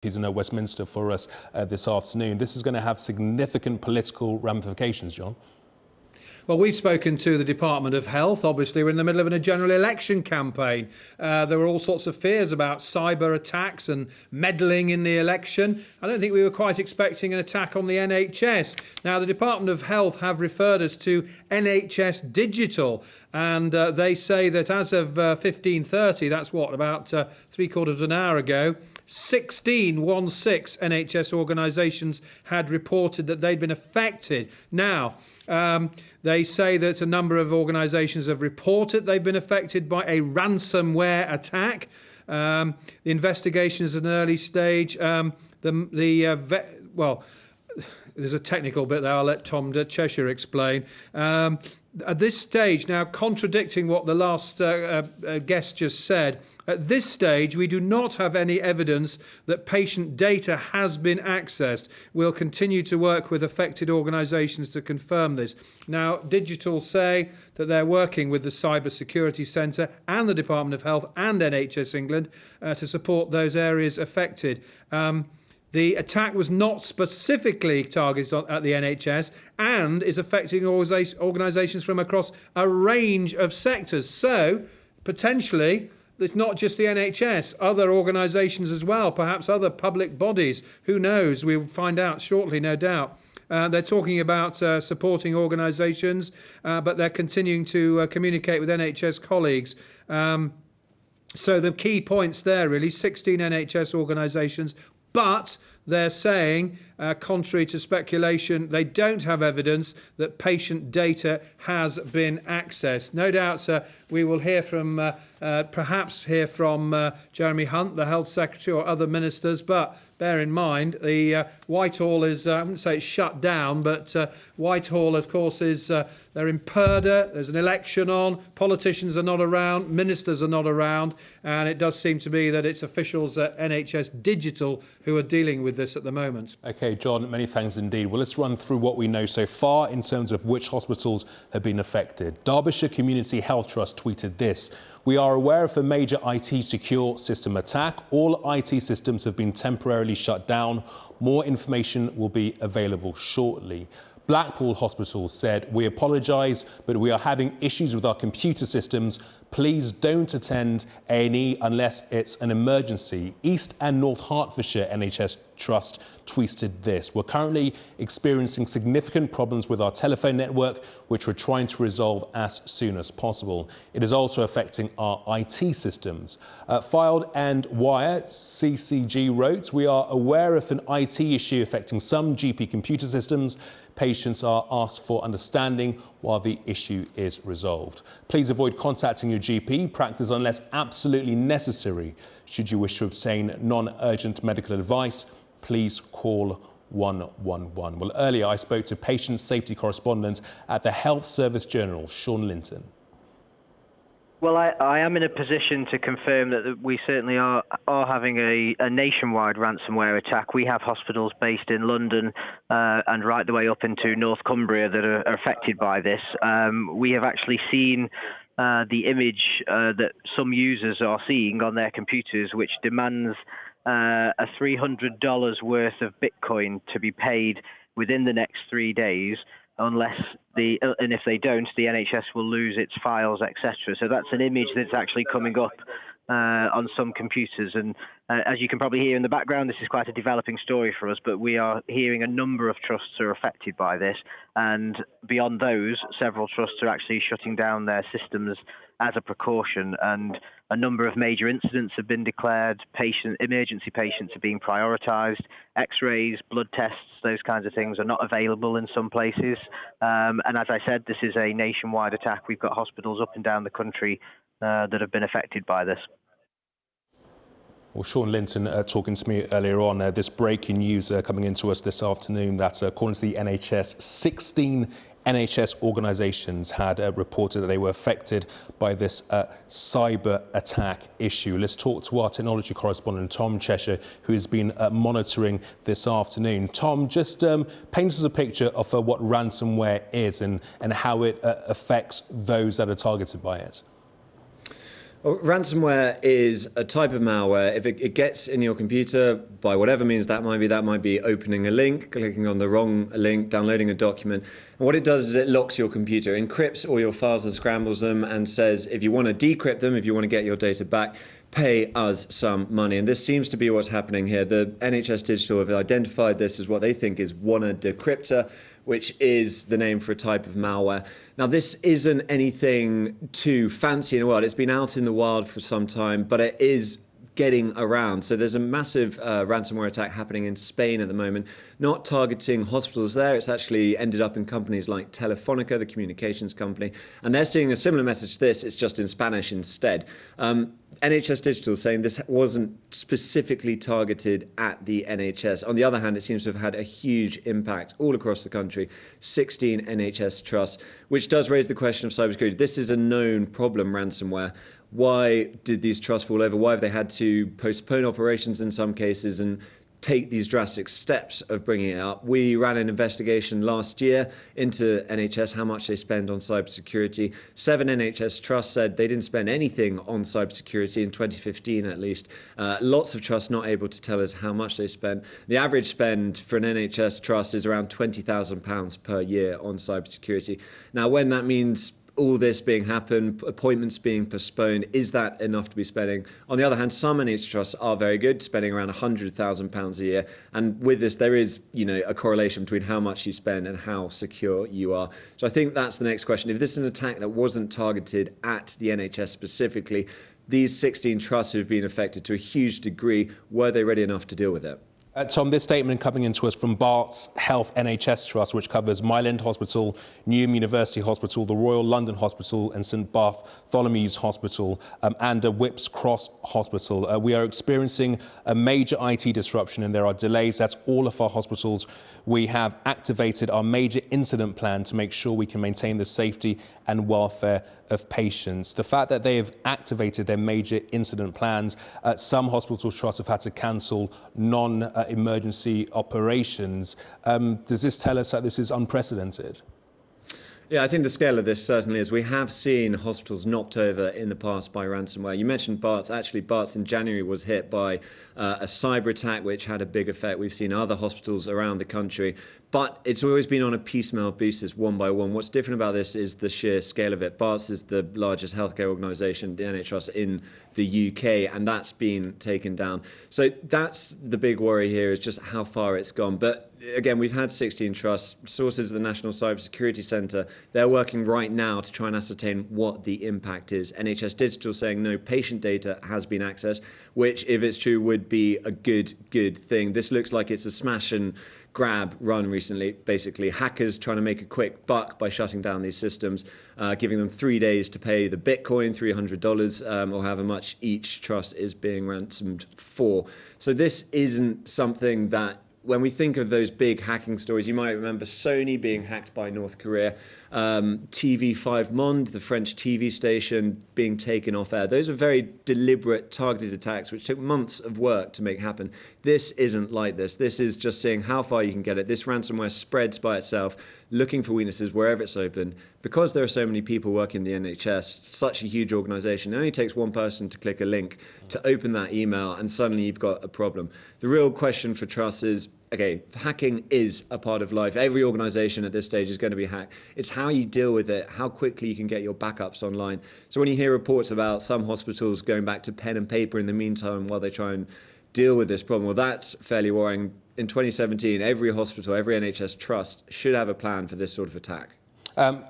He's in Westminster for us this afternoon. This is going to have significant political ramifications, John. Well, we've spoken to the Department of Health. Obviously, we're in the middle of a general election campaign. There were all sorts of fears about cyber attacks and meddling in the election. I don't think we were quite expecting an attack on the NHS. Now, the Department of Health have referred us to NHS Digital, and they say that as of 15:30, that's what, about 3/4 of an hour ago, 16 NHS organisations had reported that they'd been affected. Now, they say that a number of organisations have reported they've been affected by a ransomware attack. The investigation is at an early stage. Well, there's a technical bit there. I'll let Tom Cheshire explain. At this stage, now contradicting what the last guest just said, at this stage we do not have any evidence that patient data has been accessed. We'll continue to work with affected organisations to confirm this. Now, Digital say that they're working with the Cyber Security Centre and the Department of Health and NHS England to support those areas affected. The attack was not specifically targeted at the NHS and is affecting organisations from across a range of sectors. So, potentially, it's not just the NHS, other organisations as well, perhaps other public bodies. Who knows? We'll find out shortly, no doubt. They're talking about supporting organisations, but they're continuing to communicate with NHS colleagues. So the key points there, really, 16 NHS organisations, but they're saying, contrary to speculation, they don't have evidence that patient data has been accessed. No doubt we will hear from, perhaps hear from Jeremy Hunt, the Health Secretary, or other ministers, but bear in mind, the Whitehall is, I wouldn't say it's shut down, but Whitehall, of course, is, they're in purdah, there's an election on, politicians are not around, ministers are not around, and it does seem to be that it's officials at NHS Digital who are dealing with this at the moment. OK, John, many thanks indeed. Well, let's run through what we know so far in terms of which hospitals have been affected. Derbyshire Community Health Trust tweeted this: "We are aware of a major IT secure system attack. All IT systems have been temporarily shut down. More information will be available shortly." Blackpool Hospital said, "We apologise, but we are having issues with our computer systems. Please don't attend A&E unless it's an emergency." East and North Hertfordshire NHS Trust tweeted this: "We're currently experiencing significant problems with our telephone network, which we're trying to resolve as soon as possible. It is also affecting our IT systems." Filed and Wire CCG wrote, "We are aware of an IT issue affecting some GP computer systems. Patients are asked for understanding while the issue is resolved. Please avoid contacting your GP practice unless absolutely necessary. Should you wish to obtain non-urgent medical advice, please call 111. Well, earlier I spoke to patient safety correspondent at the Health Service Journal, Sean Linton. Well, I am in a position to confirm that we certainly are having a nationwide ransomware attack. We have hospitals based in London and right the way up into North Cumbria that are affected by this. We have actually seen the image that some users are seeing on their computers, which demands a $300 worth of Bitcoin to be paid within the next 3 days. And if they don't, the NHS will lose its files, etc. So that's an image that's actually coming up on some computers. And as you can probably hear in the background, this is quite a developing story for us, but we are hearing a number of trusts are affected by this. And beyond those, several trusts are actually shutting down their systems as a precaution. And a number of major incidents have been declared. Emergency patients are being prioritised. X-rays, blood tests, those kinds of things are not available in some places. And as I said, this is a nationwide attack. We've got hospitals up and down the country that have been affected by this. Well, Sean Linton talking to me earlier on, this breaking news coming into us this afternoon that according to the NHS, 16 NHS organisations had reported that they were affected by this cyber attack issue. Let's talk to our technology correspondent, Tom Cheshire, who has been monitoring this afternoon. Tom, just paint us a picture of what ransomware is and how it affects those that are targeted by it. Well, ransomware is a type of malware. If it gets in your computer, by whatever means that might be opening a link, clicking on the wrong link, downloading a document. And what it does is it locks your computer, encrypts all your files and scrambles them, and says, if you want to decrypt them, if you want to get your data back, pay us some money. And this seems to be what's happening here. The NHS Digital have identified this as what they think is Wanna Decryptor, which is the name for a type of malware. Now, this isn't anything too fancy in the world. It's been out in the wild for some time, but it is getting around. So there's a massive ransomware attack happening in Spain at the moment, not targeting hospitals there. It's actually ended up in companies like Telefonica, the communications company, and they're seeing a similar message to this. It's just in Spanish instead. NHS Digital saying this wasn't specifically targeted at the NHS. On the other hand, it seems to have had a huge impact all across the country, 16 NHS trusts, which does raise the question of cybersecurity. This is a known problem, ransomware. Why did these trusts fall over? Why have they had to postpone operations in some cases and take these drastic steps of bringing it up? We ran an investigation last year into NHS, how much they spend on cybersecurity. 7 NHS trusts said they didn't spend anything on cybersecurity in 2015 at least. Lots of trusts not able to tell us how much they spend. The average spend for an NHS trust is around £20,000 per year on cybersecurity. Now, when that means all this being happened, appointments being postponed, is that enough to be spending? On the other hand, some NHS trusts are very good, spending around £100,000 a year. And with this, there is, a correlation between how much you spend and how secure you are. So I think that's the next question. If this is an attack that wasn't targeted at the NHS specifically, these 16 trusts who have been affected to a huge degree, were they ready enough to deal with it? Tom, this statement coming into us from Barts Health NHS Trust, which covers Mile End Hospital, Newham University Hospital, the Royal London Hospital and St Bartholomew's Hospital and Whipps Cross Hospital. We are experiencing a major IT disruption and there are delays at all of our hospitals. We have activated our major incident plan to make sure we can maintain the safety and welfare of patients. The fact that they have activated their major incident plans, some hospital trusts have had to cancel non-emergency operations. Does this tell us that this is unprecedented? Yeah, I think the scale of this certainly is. We have seen hospitals knocked over in the past by ransomware. You mentioned Barts. Actually, Barts in January was hit by a cyber attack, which had a big effect. We've seen other hospitals around the country, but it's always been on a piecemeal basis, one by one. What's different about this is the sheer scale of it. Barts is the largest healthcare organisation, the NHS in the UK, and that's been taken down. So that's the big worry here, is just how far it's gone. But again, we've had 16 trusts. Sources of the National Cybersecurity Centre, they're working right now to try and ascertain what the impact is. NHS Digital saying no patient data has been accessed, which, if it's true, would be a good thing. This looks like it's a smash and grab run recently. Basically, hackers trying to make a quick buck by shutting down these systems, giving them 3 days to pay the Bitcoin, $300, or however much each trust is being ransomed for. So this isn't something that, when we think of those big hacking stories, you might remember Sony being hacked by North Korea, TV5 Monde, the French TV station, being taken off air. Those are very deliberate, targeted attacks which took months of work to make happen. This isn't like this. This is just seeing how far you can get it. This ransomware spreads by itself, looking for weaknesses wherever it's open. Because there are so many people working in the NHS, such a huge organisation, it only takes one person to click a link to open that email, and suddenly you've got a problem. The real question for trusts is, okay, hacking is a part of life. Every organisation at this stage is going to be hacked. It's how you deal with it, how quickly you can get your backups online. So when you hear reports about some hospitals going back to pen and paper in the meantime while they try and deal with this problem, well, that's fairly worrying. In 2017, every hospital, every NHS trust should have a plan for this sort of attack.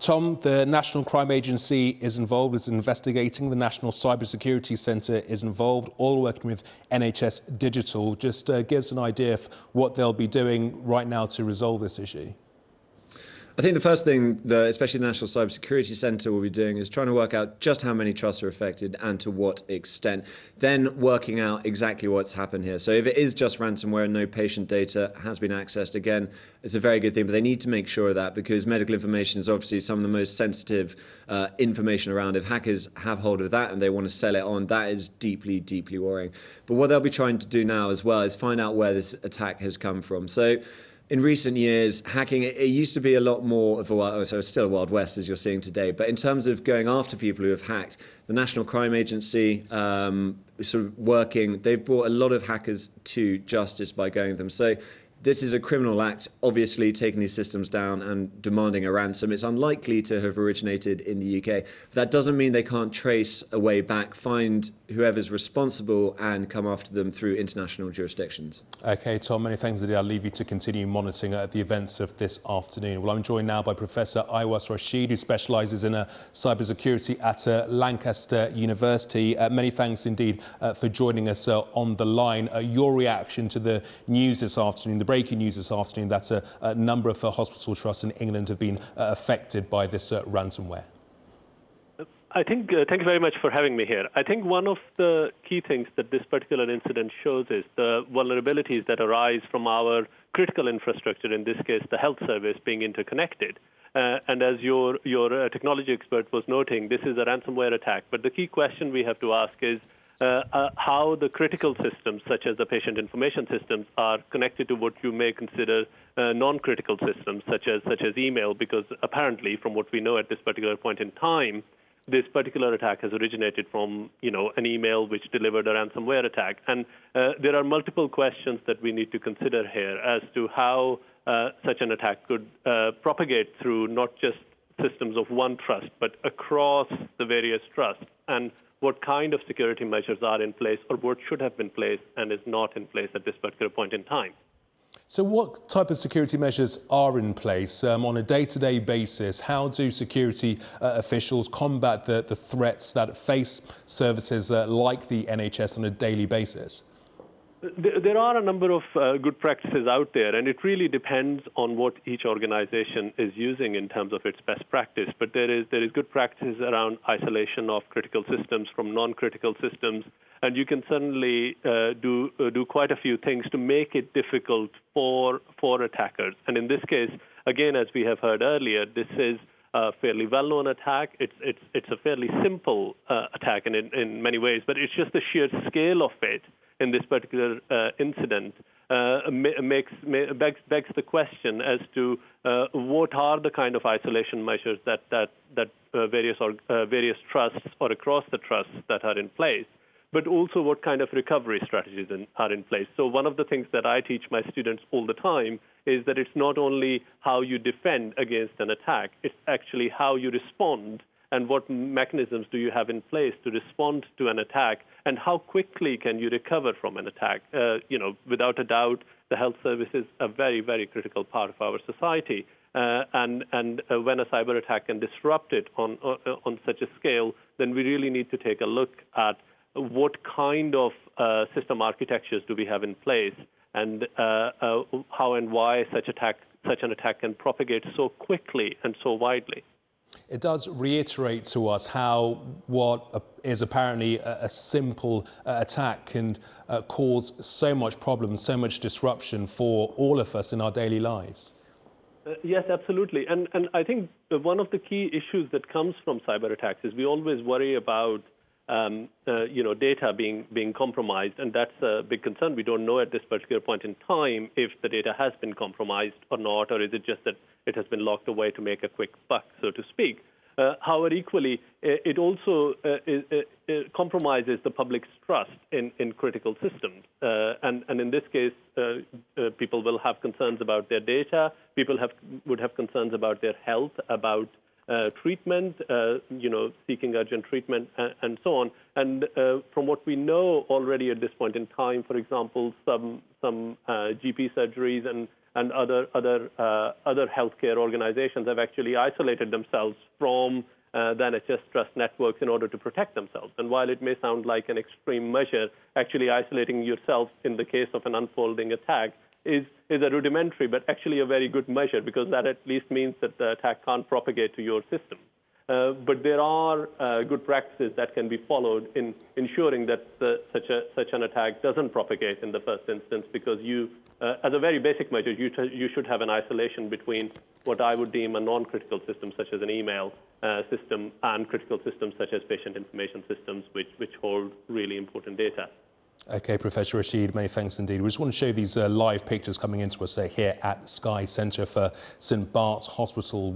Tom, the National Crime Agency is involved, is investigating. The National Cybersecurity Centre is involved, all working with NHS Digital. Just give us an idea of what they'll be doing right now to resolve this issue. I think the first thing that especially the National Cybersecurity Centre will be doing is trying to work out just how many trusts are affected and to what extent, then working out exactly what's happened here. So if it is just ransomware and no patient data has been accessed, again, it's a very good thing, but they need to make sure of that, because medical information is obviously some of the most sensitive information around. If hackers have hold of that and they want to sell it on, that is deeply, deeply worrying. But what they'll be trying to do now as well is find out where this attack has come from. So in recent years, hacking, it used to be a lot more of so it's still a Wild West as you're seeing today, but in terms of going after people who have hacked, the National Crime Agency sort of working, they've brought a lot of hackers to justice by going at them. So this is a criminal act, obviously taking these systems down and demanding a ransom. It's unlikely to have originated in the UK. But that doesn't mean they can't trace a way back, find whoever's responsible and come after them through international jurisdictions. OK, Tom, many thanks indeed. I'll leave you to continue monitoring the events of this afternoon. Well, I'm joined now by Professor Aiwas Rashid, who specialises in cybersecurity at Lancaster University. Many thanks indeed for joining us on the line. Your reaction to the news this afternoon, the breaking news this afternoon that a number of hospital trusts in England have been affected by this ransomware. I think, thank you very much for having me here. I think one of the key things that this particular incident shows is the vulnerabilities that arise from our critical infrastructure, in this case, the health service being interconnected. And as your technology expert was noting, this is a ransomware attack. But the key question we have to ask is how the critical systems, such as the patient information systems, are connected to what you may consider non-critical systems, such as email, because apparently, from what we know at this particular point in time, this particular attack has originated from, an email which delivered a ransomware attack. And there are multiple questions that we need to consider here as to how such an attack could propagate through not just systems of one trust, but across the various trusts, and what kind of security measures are in place or what should have been placed and is not in place at this particular point in time. So what type of security measures are in place on a day-to-day basis? How do security officials combat the threats that face services like the NHS on a daily basis? There are a number of good practices out there, and it really depends on what each organization is using in terms of its best practice. But there is good practices around isolation of critical systems from non-critical systems, and you can certainly do quite a few things to make it difficult for attackers. And in this case, again, as we have heard earlier, this is a fairly well-known attack. It's a fairly simple attack in many ways, but it's just the sheer scale of it in this particular incident begs the question as to what are the kind of isolation measures that various trusts or across the trusts that are in place, but also what kind of recovery strategies are in place. So one of the things that I teach my students all the time is that it's not only how you defend against an attack, it's actually how you respond and what mechanisms do you have in place to respond to an attack, and how quickly can you recover from an attack? Without a doubt, the health service is a very, very critical part of our society. And when a cyber attack can disrupt it on such a scale, then we really need to take a look at what kind of system architectures do we have in place, and how and why such an attack can propagate so quickly and so widely. It does reiterate to us how what is apparently a simple attack can cause so much problems, so much disruption for all of us in our daily lives. Yes, absolutely. And I think one of the key issues that comes from cyber attacks is we always worry about data being compromised, and that's a big concern. We don't know at this particular point in time if the data has been compromised or not, or is it just that it has been locked away to make a quick buck, so to speak. However, equally, it also compromises the public's trust in critical systems. And in this case, people will have concerns about their data. People would have concerns about their health, about treatment, seeking urgent treatment, and so on. And from what we know already at this point in time, for example, some GP surgeries and other healthcare organizations have actually isolated themselves from the NHS trust networks in order to protect themselves. And while it may sound like an extreme measure, actually isolating yourself in the case of an unfolding attack is a rudimentary, but actually a very good measure, because that at least means that the attack can't propagate to your system. But there are good practices that can be followed in ensuring that such an attack doesn't propagate in the first instance, because you, as a very basic measure, you should have an isolation between what I would deem a non-critical system, such as an email system, and critical systems such as patient information systems, which hold really important data. OK, Professor Rashid, many thanks indeed. We just want to show these live pictures coming into us here at Sky Centre for St Bart's Hospital.